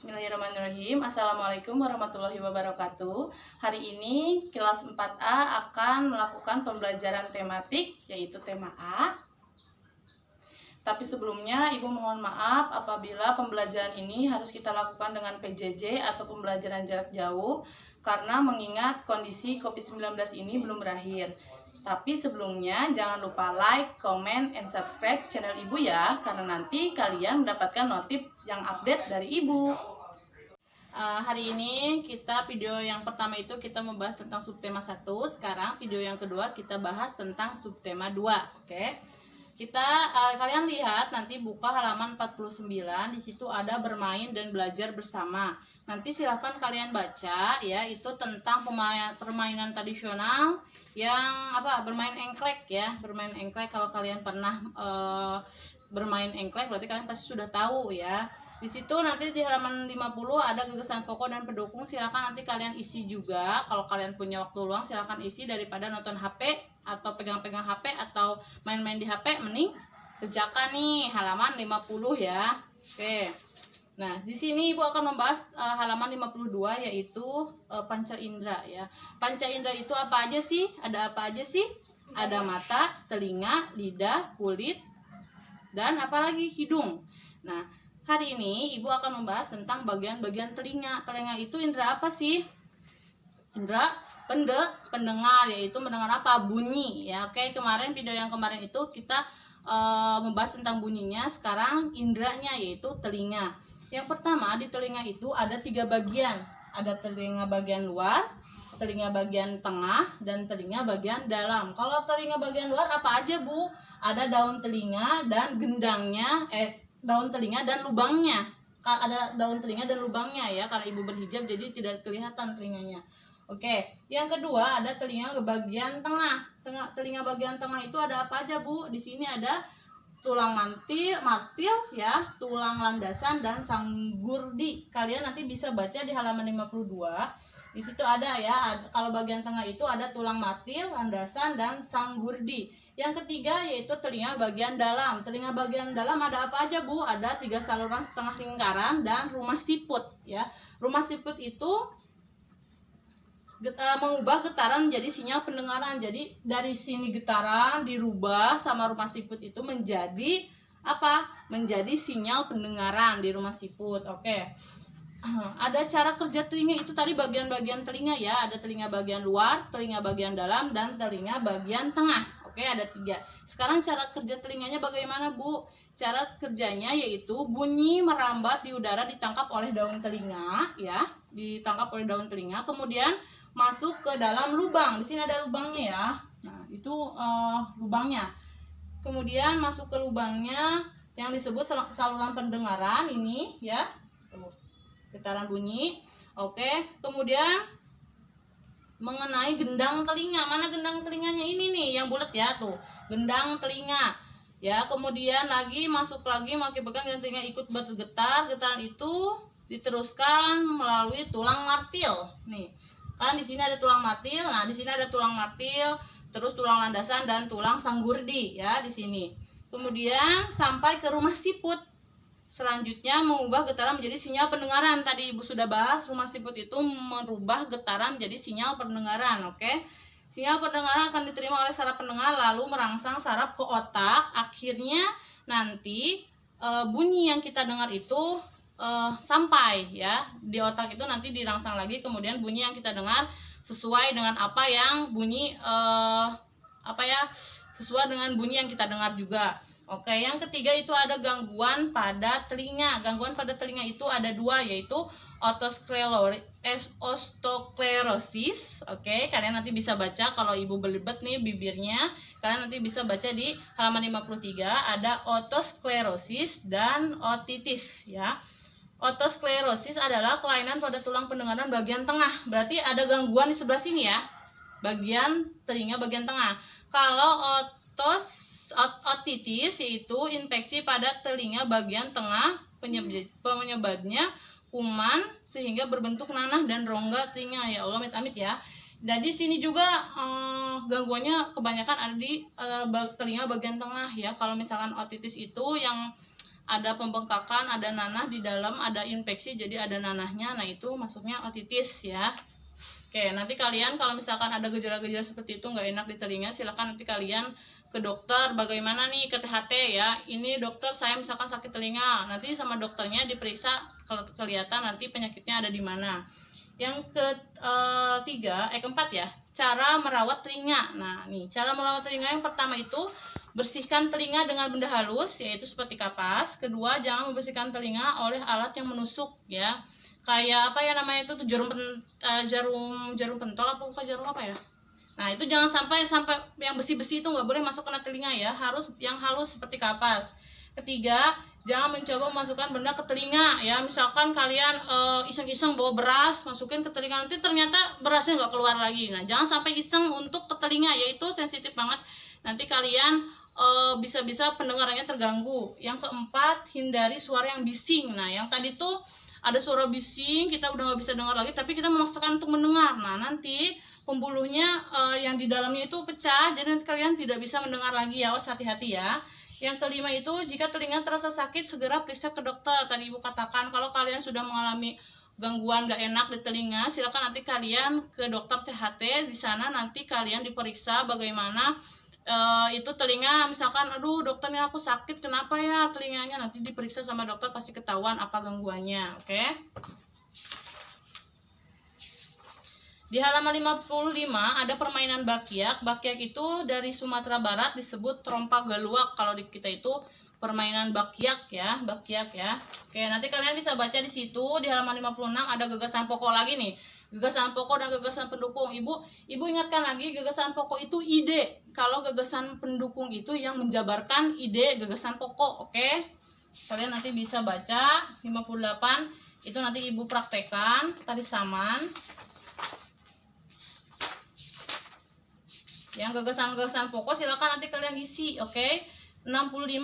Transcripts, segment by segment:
Bismillahirrahmanirrahim. Assalamualaikum warahmatullahi wabarakatuh. Hari ini kelas 4A akan melakukan pembelajaran tematik, yaitu tema A. Tapi sebelumnya Ibu mohon maaf apabila pembelajaran ini harus kita lakukan dengan PJJ atau pembelajaran jarak jauh, karena mengingat kondisi COVID-19 ini belum berakhir. Tapi sebelumnya jangan lupa like, comment, and subscribe channel Ibu ya, karena nanti kalian mendapatkan notif yang update dari Ibu. Hari ini video yang pertama itu kita membahas tentang subtema 1. Sekarang video yang kedua kita bahas tentang subtema 2. Oke. Kalian lihat nanti buka halaman 49, di situ ada bermain dan belajar bersama. Nanti silahkan kalian baca ya, itu tentang permainan tradisional yang bermain engklek ya. Bermain engklek, kalau kalian pernah bermain engklek berarti kalian pasti sudah tahu ya. Di situ nanti di halaman 50 ada gagasan pokok dan pendukung, silahkan nanti kalian isi juga. Kalau kalian punya waktu luang silahkan isi, daripada nonton HP atau pegang-pegang HP atau main-main di HP, mending kerjakan nih halaman 50 ya. Oke. Nah, di sini Ibu akan membahas halaman 52, yaitu panca indera ya. Panca indera itu apa aja sih? Ada apa aja sih? Ada mata, telinga, lidah, kulit, dan apalagi hidung. Nah, hari ini Ibu akan membahas tentang bagian-bagian telinga. Telinga itu indera apa sih? Indera pendengar, yaitu mendengar apa? Bunyi ya. Oke, video yang kemarin itu kita membahas tentang bunyinya. Sekarang inderanya, yaitu telinga. Yang pertama, di telinga itu ada 3 bagian. Ada telinga bagian luar, telinga bagian tengah, dan telinga bagian dalam. Kalau telinga bagian luar apa aja, Bu? Ada daun telinga dan gendangnya, daun telinga dan lubangnya. Ada daun telinga dan lubangnya ya, karena Ibu berhijab jadi tidak kelihatan telinganya. Oke, yang kedua ada telinga bagian tengah. Telinga bagian tengah itu ada apa aja, Bu? Di sini ada tulang martil ya, tulang landasan, dan sanggurdi. Kalian nanti bisa baca di halaman 52. Di situ ada ya, kalau bagian tengah itu ada tulang martil, landasan, dan sanggurdi. Yang ketiga yaitu telinga bagian dalam. Telinga bagian dalam ada apa aja, Bu? Ada 3 saluran setengah lingkaran dan rumah siput ya. Rumah siput itu mengubah getaran menjadi sinyal pendengaran. Jadi dari sini getaran dirubah sama rumah siput itu menjadi apa? Menjadi sinyal pendengaran di rumah siput. Oke. Ada cara kerja telinga itu tadi, bagian-bagian telinga ya. Ada telinga bagian luar, telinga bagian dalam, dan telinga bagian tengah. Oke, ada 3. Sekarang cara kerja telinganya bagaimana, Bu? Cara kerjanya yaitu bunyi merambat di udara ditangkap oleh daun telinga ya. Ditangkap oleh daun telinga, kemudian masuk ke dalam lubang. Di sini ada lubangnya ya. Nah, itu lubangnya. Kemudian masuk ke lubangnya yang disebut saluran pendengaran ini ya. Tuh, getaran bunyi. Oke, kemudian mengenai gendang telinga. Mana gendang telinganya? Ini nih yang bulat ya, tuh. Gendang telinga. Ya, kemudian masuk lagi makin pegang dan telinga ikut bergetar. Getaran itu diteruskan melalui tulang martil. Nih. Kan di sini ada tulang martil. Nah, di sini ada tulang martil, terus tulang landasan dan tulang sanggurdi ya di sini. Kemudian sampai ke rumah siput. Selanjutnya mengubah getaran menjadi sinyal pendengaran. Tadi Ibu sudah bahas, rumah siput itu merubah getaran menjadi sinyal pendengaran, oke? Sinyal pendengaran akan diterima oleh saraf pendengar lalu merangsang saraf ke otak. Akhirnya nanti bunyi yang kita dengar itu sampai ya di otak, itu nanti dirangsang lagi, kemudian bunyi yang kita dengar sesuai dengan apa yang bunyi sesuai dengan bunyi yang kita dengar juga. Oke, yang ketiga itu ada gangguan pada telinga. Gangguan pada telinga itu ada 2, yaitu otosklerosis. Oke, kalian nanti bisa baca, kalau Ibu belibet nih bibirnya, kalian nanti bisa baca di halaman 53. Ada otosklerosis dan otitis ya. Otosklerosis adalah kelainan pada tulang pendengaran bagian tengah. Berarti ada gangguan di sebelah sini ya, bagian telinga bagian tengah. Kalau otitis yaitu infeksi pada telinga bagian tengah, penyebabnya kuman sehingga berbentuk nanah dan rongga telinga. Ya Allah, amit-amit ya. Dan di sini juga gangguannya kebanyakan ada di telinga bagian tengah ya. Kalau misalkan otitis itu yang ada pembengkakan, ada nanah di dalam, ada infeksi, jadi ada nanahnya. Nah, itu masuknya otitis ya. Oke, nanti kalian kalau misalkan ada gejala-gejala seperti itu nggak enak di telinga, silakan nanti kalian ke dokter. Bagaimana nih ke THT ya? Ini dokter, saya misalkan sakit telinga. Nanti sama dokternya diperiksa, kalau kelihatan nanti penyakitnya ada di mana. Yang keempat ya, cara merawat telinga. Nah, nih cara merawat telinga yang pertama itu bersihkan telinga dengan benda halus, yaitu seperti kapas. Kedua, jangan membersihkan telinga oleh alat yang menusuk ya. Kayak apa ya namanya itu jarum pentol apa bukan jarum apa ya? Nah, itu jangan sampai yang besi-besi itu nggak boleh masuk ke telinga ya, harus yang halus seperti kapas. Ketiga, jangan mencoba memasukkan benda ke telinga ya. Misalkan kalian iseng-iseng bawa beras masukin ke telinga, nanti ternyata berasnya nggak keluar lagi. Nah, jangan sampai iseng untuk ke telinga, yaitu sensitif banget. Nanti kalian bisa-bisa pendengarannya terganggu. Yang keempat, hindari suara yang bising. Nah, yang tadi tuh ada suara bising, kita udah nggak bisa dengar lagi, tapi kita memaksakan untuk mendengar. Nah, nanti pembuluhnya yang di dalamnya itu pecah, jadi nanti kalian tidak bisa mendengar lagi ya. Hati-hati ya. Yang kelima itu, jika telinga terasa sakit, segera periksa ke dokter. Tadi Ibu katakan kalau kalian sudah mengalami gangguan gak enak di telinga, silakan nanti kalian ke dokter THT. Di sana nanti kalian diperiksa bagaimana itu telinga. Misalkan, aduh dokternya aku sakit, kenapa ya telinganya, nanti diperiksa sama dokter, pasti ketahuan apa gangguannya. Oke. Di halaman 55 ada permainan bakyak. Bakyak itu dari Sumatera Barat disebut trompa galuak. Kalau di kita itu permainan bakyak ya, bakyak ya. Oke, nanti kalian bisa baca di situ. Di halaman 56 ada gagasan pokok lagi nih. Gagasan pokok dan gagasan pendukung. Ibu ingatkan lagi, gagasan pokok itu ide. Kalau gagasan pendukung itu yang menjabarkan ide gagasan pokok. Oke. Kalian nanti bisa baca 58. Itu nanti Ibu praktekkan tadi saman. Yang gagasan-gagasan pokok silakan nanti kalian isi, oke? 65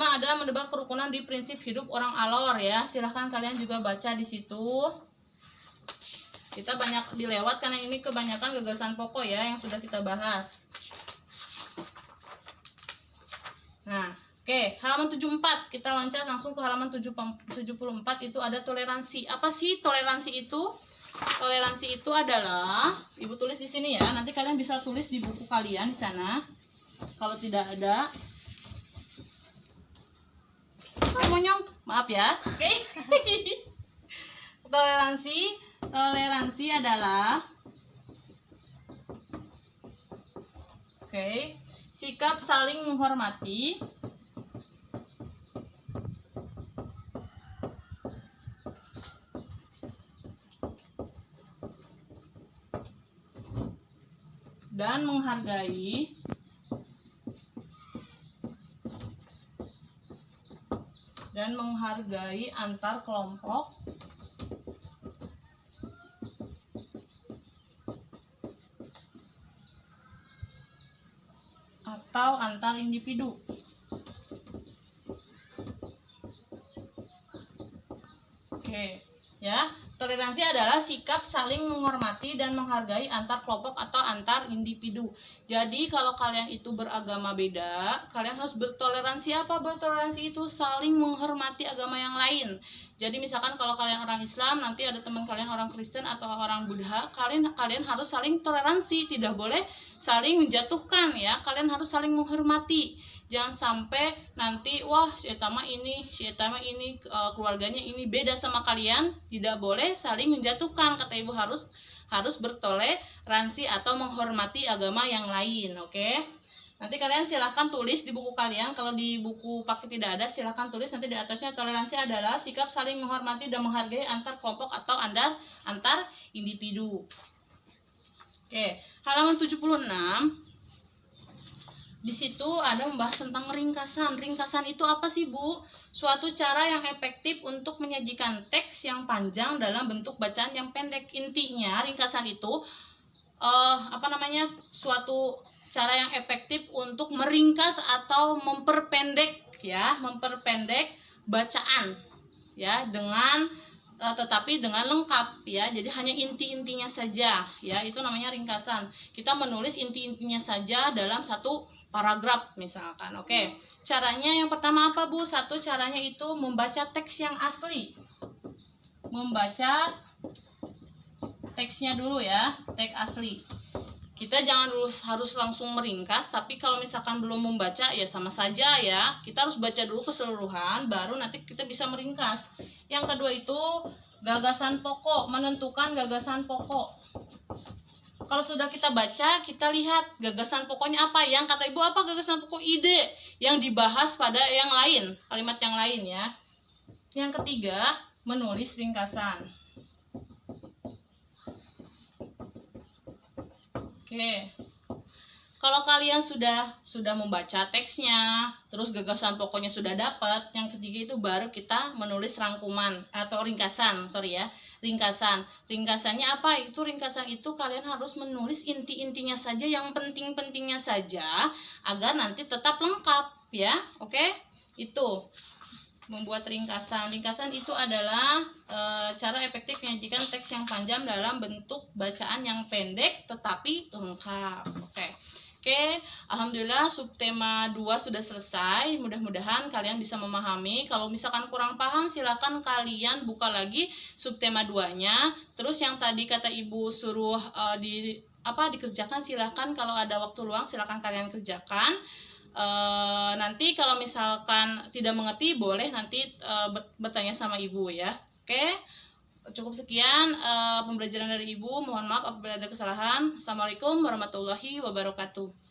ada menebak kerukunan di prinsip hidup orang Alor ya. Silakan kalian juga baca di situ. Kita banyak dilewat karena ini kebanyakan gagasan pokok ya yang sudah kita bahas. Nah, oke, halaman 74 kita loncat langsung ke halaman 74. Itu ada toleransi. Apa sih toleransi itu? Toleransi itu adalah, Ibu tulis di sini ya. Nanti kalian bisa tulis di buku kalian di sana. Kalau tidak ada, monyong, maaf ya. Oke. Toleransi adalah, sikap saling menghormati dan menghargai antar kelompok atau antar individu. Oke, ya. Toleransi adalah sikap saling menghormati dan menghargai antar kelompok atau antar individu. Jadi kalau kalian itu beragama beda, kalian harus bertoleransi. Apa bertoleransi itu? Saling menghormati agama yang lain. Jadi misalkan kalau kalian orang Islam, nanti ada teman kalian orang Kristen atau orang Buddha, kalian harus saling toleransi, tidak boleh saling menjatuhkan ya. Kalian harus saling menghormati. Jangan sampai nanti wah si etama ini keluarganya ini beda sama kalian, tidak boleh saling menjatuhkan. Kata Ibu harus bertoleransi atau menghormati agama yang lain. Oke. Nanti kalian silahkan tulis di buku kalian. Kalau di buku paket tidak ada, silahkan tulis nanti di atasnya. Toleransi adalah sikap saling menghormati dan menghargai antar kelompok atau antar individu. Oke, halaman 76. Di situ ada membahas tentang ringkasan. Ringkasan itu apa sih, Bu? Suatu cara yang efektif untuk menyajikan teks yang panjang dalam bentuk bacaan yang pendek. Intinya ringkasan itu suatu cara yang efektif untuk meringkas atau memperpendek bacaan ya, dengan tetapi dengan lengkap ya. Jadi hanya inti-intinya saja ya, itu namanya ringkasan. Kita menulis inti-intinya saja dalam satu paragraf misalkan. Oke. Caranya yang pertama apa, Bu? Satu, caranya itu membaca teks yang asli. Membaca teksnya dulu ya, teks asli. Kita jangan dulu harus langsung meringkas, tapi kalau misalkan belum membaca ya sama saja ya. Kita harus baca dulu keseluruhan, baru nanti kita bisa meringkas. Yang kedua itu gagasan pokok, menentukan gagasan pokok. Kalau sudah kita baca, kita lihat gagasan pokoknya apa. Yang kata Ibu apa gagasan pokok? Ide yang dibahas pada yang lain, kalimat yang lain ya. Yang ketiga, menulis ringkasan. Oke. Kalau kalian sudah membaca teksnya, terus gagasan pokoknya sudah dapat, yang ketiga itu baru kita menulis rangkuman atau ringkasan, ringkasan. Ringkasannya apa? Itu ringkasan itu kalian harus menulis inti-intinya saja, yang penting-pentingnya saja, agar nanti tetap lengkap ya. Oke? Itu membuat ringkasan. Ringkasan itu adalah cara efektif menyajikan teks yang panjang dalam bentuk bacaan yang pendek tetapi lengkap. Oke, alhamdulillah subtema 2 sudah selesai. Mudah-mudahan kalian bisa memahami. Kalau misalkan kurang paham, silakan kalian buka lagi subtema 2-nya. Terus yang tadi kata Ibu suruh dikerjakan, silakan kalau ada waktu luang silakan kalian kerjakan. Nanti kalau misalkan tidak mengerti, boleh nanti bertanya sama Ibu ya. Oke, cukup sekian pembelajaran dari Ibu. Mohon maaf apabila ada kesalahan. Assalamualaikum warahmatullahi wabarakatuh.